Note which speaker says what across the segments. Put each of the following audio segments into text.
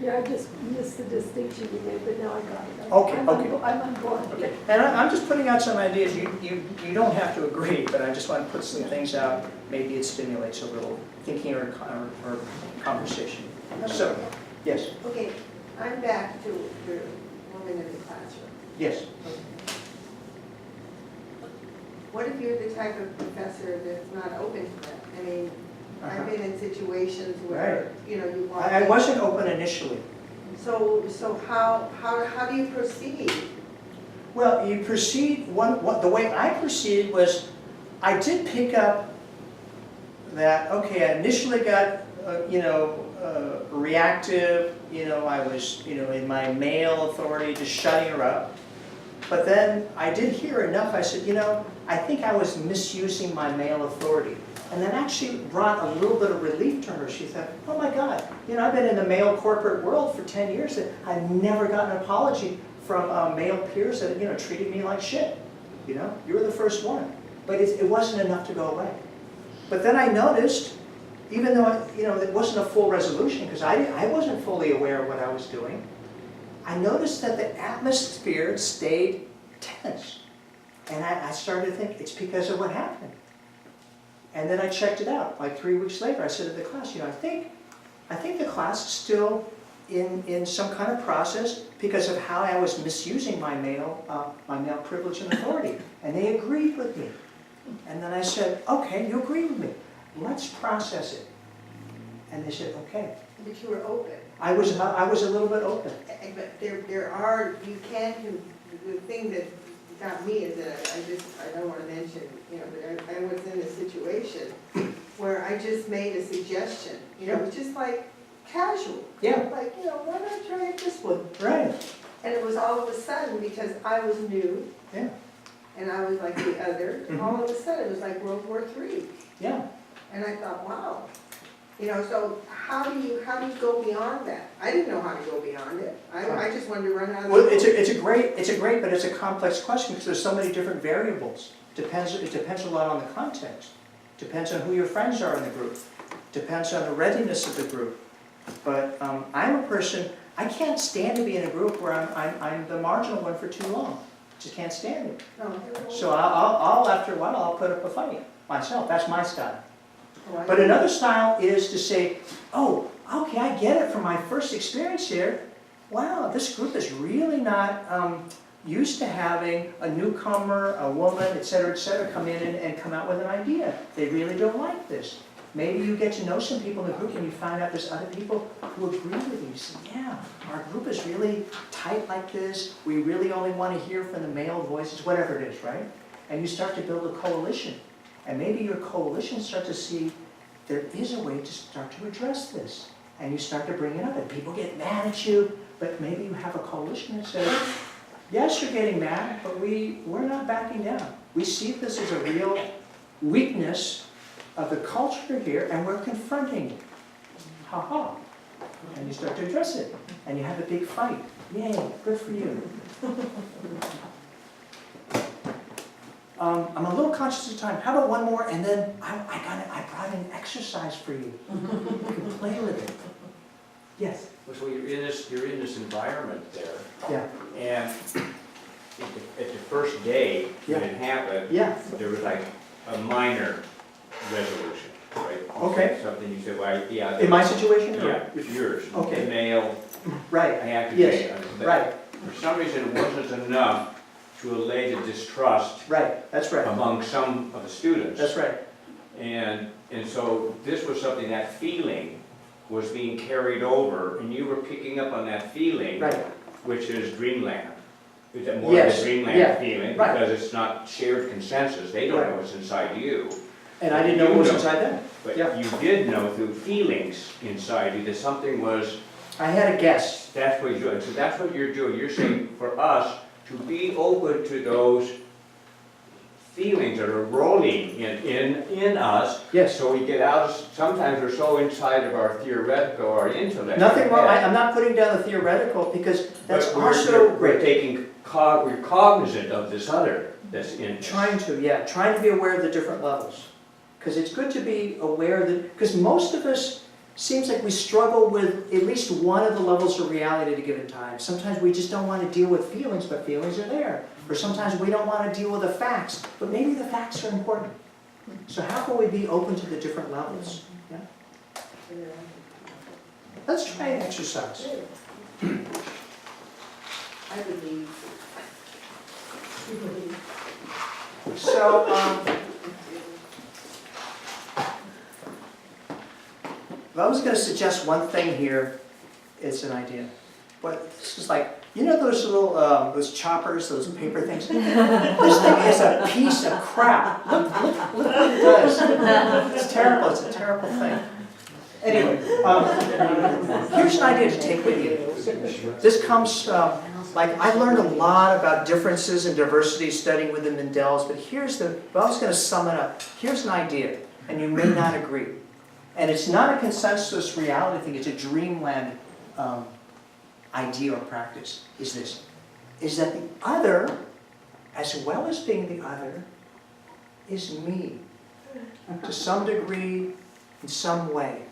Speaker 1: Yeah, I just missed the distinction you made, but now I got it.
Speaker 2: Okay,
Speaker 1: I'm
Speaker 2: okay.
Speaker 1: I'm on board.
Speaker 2: Okay, and I'm just putting out some ideas. You don't have to agree, but I just want to put some things out. Maybe it stimulates a little thinking or conversation. So, yes,
Speaker 3: Okay, I'm back to the woman in the classroom.
Speaker 2: yes.
Speaker 3: What if you're the type of professor that's not open to that? I mean,
Speaker 2: Uh-huh.
Speaker 3: I've been in situations where, you know, you walk
Speaker 2: I
Speaker 3: in.
Speaker 2: wasn't open initially.
Speaker 3: So how do you proceed?
Speaker 2: Well, you proceed, the way I proceeded was, I did pick up that, okay, I initially got, reactive, I was, in my male authority, just shutting her up. But then I did hear enough, I said, I think I was misusing my male authority. And that actually brought a little bit of relief to her. She thought, oh my God, I've been in the male corporate world for 10 years and I've never gotten an apology from male peers that, treated me like shit. You were the first one. But it wasn't enough to go away. But then I noticed, even though, it wasn't a full resolution, because I wasn't fully aware of what I was doing, I noticed that the atmosphere stayed tense. And I started to think, it's because of what happened. And then I checked it out. Like 3 weeks later, I said to the class, I think the class is still in some kind of process because of how I was misusing my male privilege and authority. And they agreed with me. And then I said, okay, you agree with me. Let's process it. And they said, okay.
Speaker 3: But you were open.
Speaker 2: I was a little bit open.
Speaker 3: But there are, you can't, the thing that got me is that I don't want to mention, but I was in a situation where I just made a suggestion, it was just like casual.
Speaker 2: Yeah.
Speaker 3: Like, why not try it this one?
Speaker 2: Right.
Speaker 3: And it was all of a sudden, because I was new,
Speaker 2: Yeah.
Speaker 3: and I was like the other, all of a sudden it was like World War III.
Speaker 2: Yeah.
Speaker 3: And I thought, wow. So how do you go beyond that? I didn't know how to go beyond it. I just wanted to run out of the
Speaker 2: Well, it's a great, but it's a complex question because there's so many different variables. It depends a lot on the context. Depends on who your friends are in the group. Depends on the readiness of the group. But I'm a person, I can't stand to be in a group where I'm the marginal one for too long. Just can't stand it.
Speaker 3: No.
Speaker 2: So I'll after a while, I'll put up a fight myself. That's my style.
Speaker 3: Oh,
Speaker 2: But another style is to say, oh, okay, I get it from my first experience here. Wow, this group is really not used to having a newcomer, a woman, et cetera, come in and come out with an idea. They really don't like this. Maybe you get to know some people in the group and you find out there's other people who agree with you. You say, yeah, our group is really tight like this. We really only want to hear from the male voices, whatever it is, right? And you start to build a coalition. And maybe your coalition starts to see there is a way to start to address this. And you start to bring it up, and people get mad at you, but maybe you have a coalition that says, yes, you're getting mad, but we're not backing down. We see this as a real weakness of the culture here, and we're confronting it. Ha-ha. And you start to address it, and you have a big fight. Yay, good for you. I'm a little conscious of time. How about one more, and then I brought an exercise for you. You can play with it. Yes.
Speaker 4: So you're in this environment there,
Speaker 2: Yeah.
Speaker 4: and at the first day when it happened,
Speaker 2: Yeah.
Speaker 4: there was like a minor resolution, right?
Speaker 2: Okay.
Speaker 4: Something you said, well, yeah.
Speaker 2: In my situation? or-
Speaker 4: Yeah, it's yours.
Speaker 2: Okay.
Speaker 4: Male,
Speaker 2: Right.
Speaker 4: I have to
Speaker 2: Yes.
Speaker 4: say, but
Speaker 2: Right.
Speaker 4: for some reason, it wasn't enough to allay the distrust
Speaker 2: Right. That's right.
Speaker 4: among some of the students.
Speaker 2: That's right.
Speaker 4: And so this was something, that feeling was being carried over, and you were picking up on that feeling,
Speaker 2: Right.
Speaker 4: which is dreamland. Is that more
Speaker 2: Yes,
Speaker 4: of a dreamland
Speaker 2: yeah,
Speaker 4: feeling?
Speaker 2: right.
Speaker 4: Because it's not shared consensus, they don't
Speaker 2: Right.
Speaker 4: know what's inside you.
Speaker 2: And I didn't know what was
Speaker 4: You know.
Speaker 2: inside them.
Speaker 4: But
Speaker 2: Yeah.
Speaker 4: you did know through feelings inside you that something was,
Speaker 2: I had a guess.
Speaker 4: that's what you're doing. So that's what you're doing. You're saying for us to be open to those feelings that are rolling in us.
Speaker 2: Yes.
Speaker 4: So we get out, sometimes we're so inside of our theoretical, our intellect.
Speaker 2: Nothing wrong.
Speaker 4: Yeah.
Speaker 2: I'm not putting down the theoretical because that's
Speaker 4: But
Speaker 2: also
Speaker 4: we're
Speaker 2: great.
Speaker 4: taking, we're cognizant of this other that's in us.
Speaker 2: Trying to be aware of the different levels. Because it's good to be aware that, because most of us, seems like we struggle with at least one of the levels of reality at a given time. Sometimes we just don't want to deal with feelings, but feelings are there. Or sometimes we don't want to deal with the facts, but maybe the facts are important. So how can we be open to the different levels? Yeah? Let's try an exercise.
Speaker 3: I believe.
Speaker 2: So, I was going to suggest one thing here. It's an idea. But this is like, you know those little, those choppers, those paper things? This thing is a piece of crap. Look what it does. It's terrible. It's a terrible thing. Anyway, here's an idea to take with you. This comes, like, I learned a lot about differences and diversity studying with the Mandels, but but I was going to sum it up. Here's an idea, and you may not agree. And it's not a consensus reality thing, it's a dreamland idea or practice, is that the other, as well as being the other, is me, to some degree, in some way.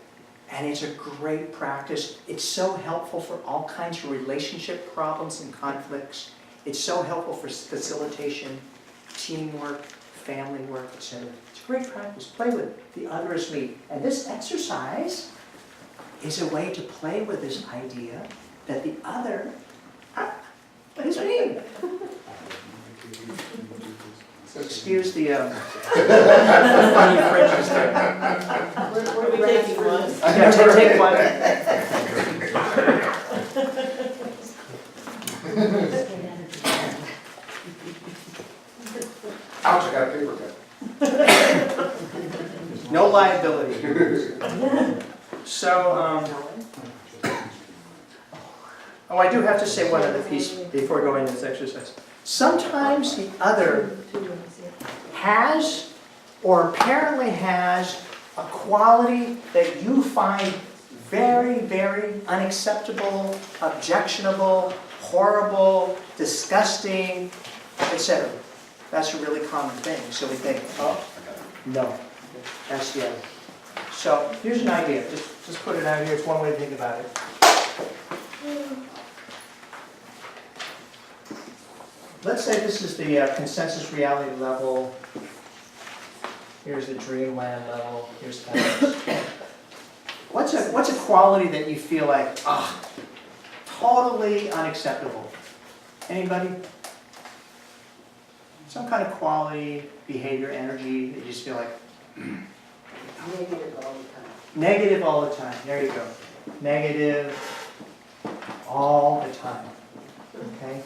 Speaker 2: And it's a great practice. It's so helpful for all kinds of relationship problems and conflicts. It's so helpful for facilitation, teamwork, family work, etc. It's a great practice. Play with it. The other is me. And this exercise is a way to play with this idea that the other is me. Excuse the funny fringes there.
Speaker 3: Where are we taking one?
Speaker 2: Yeah, take one.
Speaker 5: Ouch, I got a paper cut.
Speaker 2: No liability. So, oh, I do have to say one other piece before going into this exercise. Sometimes the other has, or apparently has, a quality that you find very, very unacceptable, objectionable, horrible, disgusting, etc. That's a really common thing. So we think, oh, no, that's the other. So here's an idea. Just put it out here. It's one way to think about it. Let's say this is the consensus reality level. Here's the dreamland level. Here's the what's a quality that you feel like, totally unacceptable? Anybody? Some kind of quality, behavior, energy that you just feel like
Speaker 3: Negative all the time.
Speaker 2: negative all the time. There you go. Negative all the time. Okay?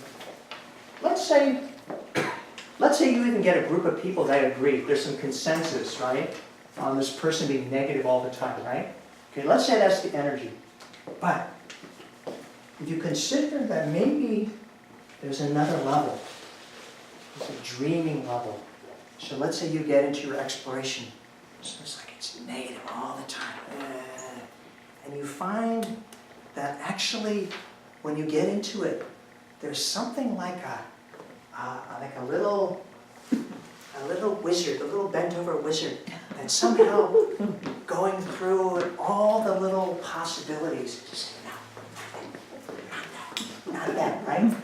Speaker 2: Let's say you even get a group of people that agree. There's some consensus, right, on this person being negative all the time, right? Okay, let's say that's the energy. But if you consider that maybe there's another level, there's a dreaming level. So let's say you get into your exploration. So it's like it's negative all the time. And you find that actually, when you get into it, there's something like a little wizard, a little bent over wizard, that's somehow going through all the little possibilities. Just no, not that, right?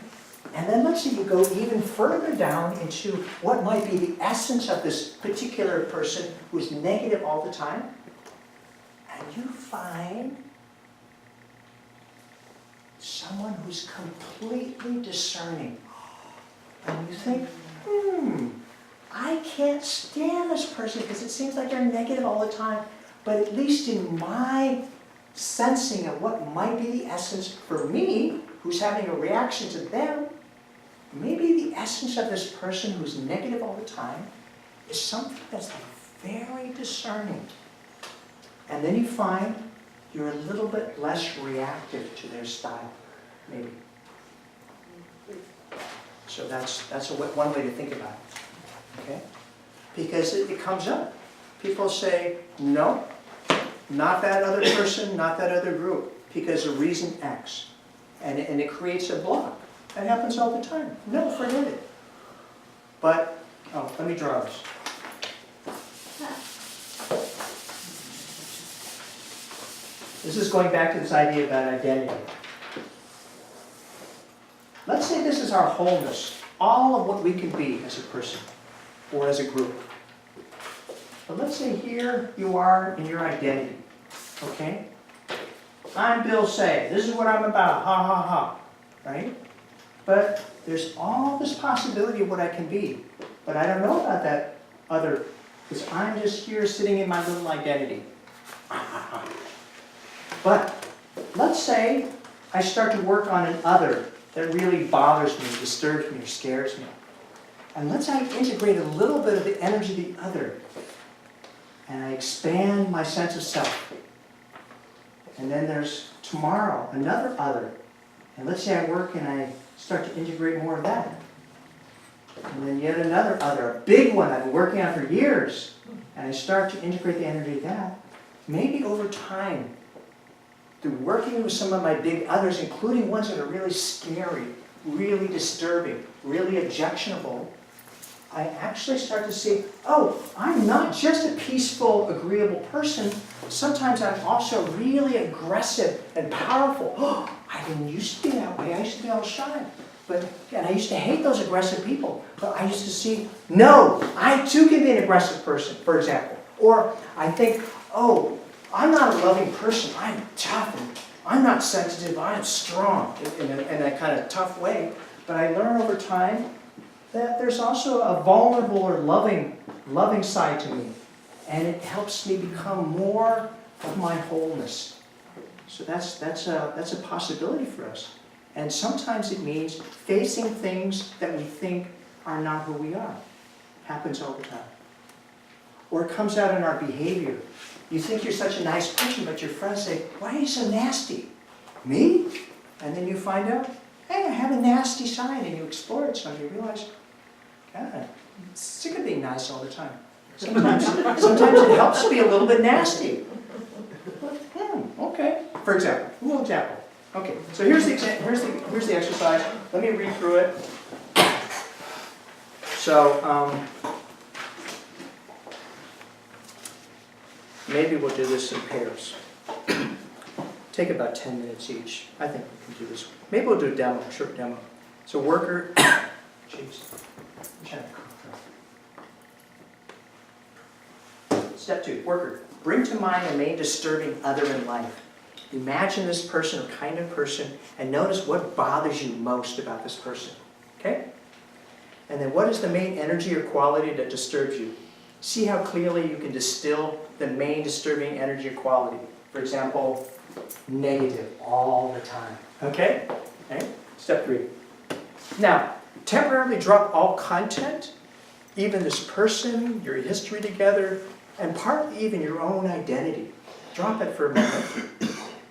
Speaker 2: And then let's say you go even further down into what might be the essence of this particular person who's negative all the time, and you find someone who's completely discerning. And you think, I can't stand this person because it seems like they're negative all the time, but at least in my sensing of what might be the essence for me, who's having a reaction to them, maybe the essence of this person who's negative all the time is something that's very discerning. And then you find you're a little bit less reactive to their style, maybe. So that's one way to think about it, okay? Because it comes up. People say, no, not that other person, not that other group, because of reason X. And it creates a block. That happens all the time. No, forget it. But, let me draw this. This is going back to this idea about identity. Let's say this is our wholeness, all of what we can be as a person or as a group. But let's say here you are in your identity, okay? I'm Bill Say, this is what I'm about, ha ha ha, right? But there's all this possibility of what I can be, but I don't know about that other, because I'm just here sitting in my little identity. But let's say I start to work on an other that really bothers me, disturbs me, or scares me. And let's say I integrate a little bit of the energy of the other, and I expand my sense of self. And then there's tomorrow, another other. And let's say I work and I start to integrate more of that. And then yet another other, a big one I've been working on for years. And I start to integrate the energy of that. Maybe over time, through working with some of my big others, including ones that are really scary, really disturbing, really objectionable, I actually start to see, oh, I'm not just a peaceful, agreeable person. Sometimes I'm also really aggressive and powerful. Oh, I didn't used to be that way. I used to be all shy. And I used to hate those aggressive people. But I used to see, no, I too can be an aggressive person, for example. Or I think, oh, I'm not a loving person. I'm tough. And I'm not sensitive. I'm strong in a kind of tough way. But I learn over time that there's also a vulnerable or loving side to me. And it helps me become more of my wholeness. So that's a possibility for us. And sometimes it means facing things that we think are not who we are. Happens all the time. Or it comes out in our behavior. You think you're such a nice person, but your friends say, why are you so nasty? Me? And then you find out, hey, I have a nasty side, and you explore it, so you realize, God, I'm sick of being nice all the time. Sometimes it helps to be a little bit nasty. Okay. For example, a little example. Okay, so here's the exercise. Let me read through it. So maybe we'll do this in pairs. Take about 10 minutes each. I think we can do this. Maybe we'll do a demo, a short demo. So worker, jeez. Step 2, worker. Bring to mind a main disturbing other in life. Imagine this person or kind of person and notice what bothers you most about this person. Okay? And then what is the main energy or quality that disturbs you? See how clearly you can distill the main disturbing energy or quality. For example, negative all the time. Okay? Okay? Step 3. Now, temporarily drop all content, even this person, your history together, and partly even your own identity. Drop it for a moment.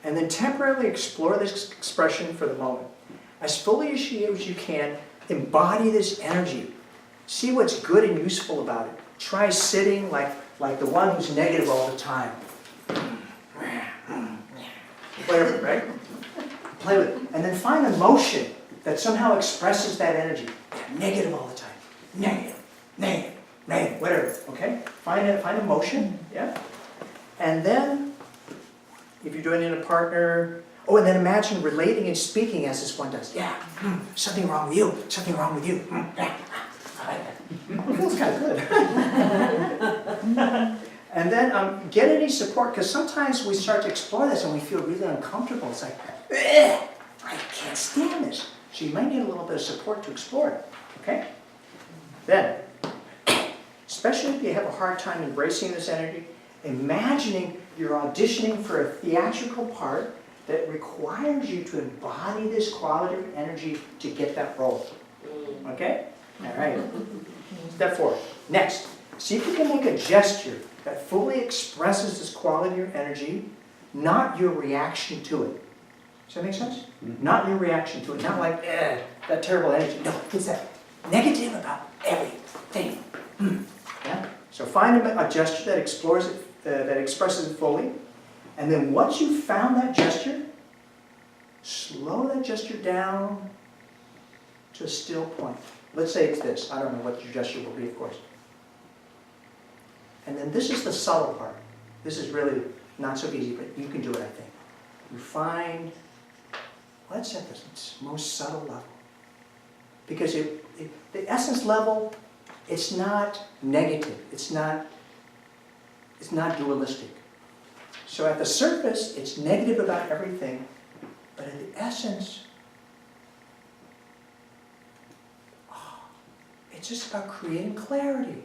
Speaker 2: And then temporarily explore this expression for the moment. As fully as you can, embody this energy. See what's good and useful about it. Try sitting like the one who's negative all the time. Whatever, right? Play with it. And then find a motion that somehow expresses that energy. Negative all the time. Negative, negative, negative, whatever, okay? Find a motion, yeah? And then, if you're doing it in a partner, oh, and then imagine relating and speaking as this one does. Yeah, something wrong with you, something wrong with you. It feels kind of good. And then get any support, because sometimes we start to explore this and we feel really uncomfortable. It's like, I can't stand this. So you might need a little bit of support to explore it, okay? Then, especially if you have a hard time embracing this energy, imagining you're auditioning for a theatrical part that requires you to embody this quality of energy to get that role. Okay? All right. Step 4. Next, see if you can make a gesture that fully expresses this quality of energy, not your reaction to it. Does that make sense? Not your reaction to it. Not like, that terrible energy. No, it's that negative about everything. Yeah? So find a gesture that explores it, that expresses it fully. And then once you've found that gesture, slow that gesture down to a still point. Let's say it's this. I don't know what your gesture will be, of course. And then this is the subtle part. This is really not so easy, but you can do it, I think. you find what's at the most subtle level. Because the essence level, it's not negative, it's not dualistic. So at the surface, it's negative about everything, but at the essence, it's just about creating clarity.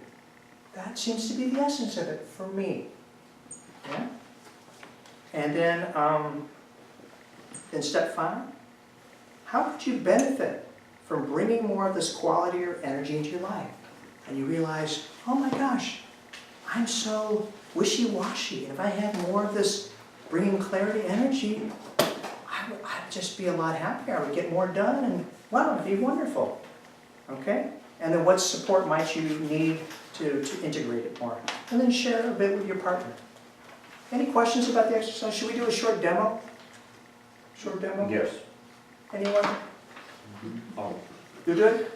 Speaker 2: That seems to be the essence of it for me. Yeah? And then step 5, how could you benefit from bringing more of this quality or energy into your life? And you realize, oh my gosh, I'm so wishy-washy. And if I had more of this bringing clarity energy, I'd just be a lot happier. I would get more done, and wow, it'd be wonderful. Okay? And then what support might you need to integrate it more? And then share a bit with your partner. Any questions about the exercise? Should we do a short demo? Short demo?
Speaker 4: Yes.
Speaker 2: Anyone?
Speaker 4: Oh.
Speaker 2: You good?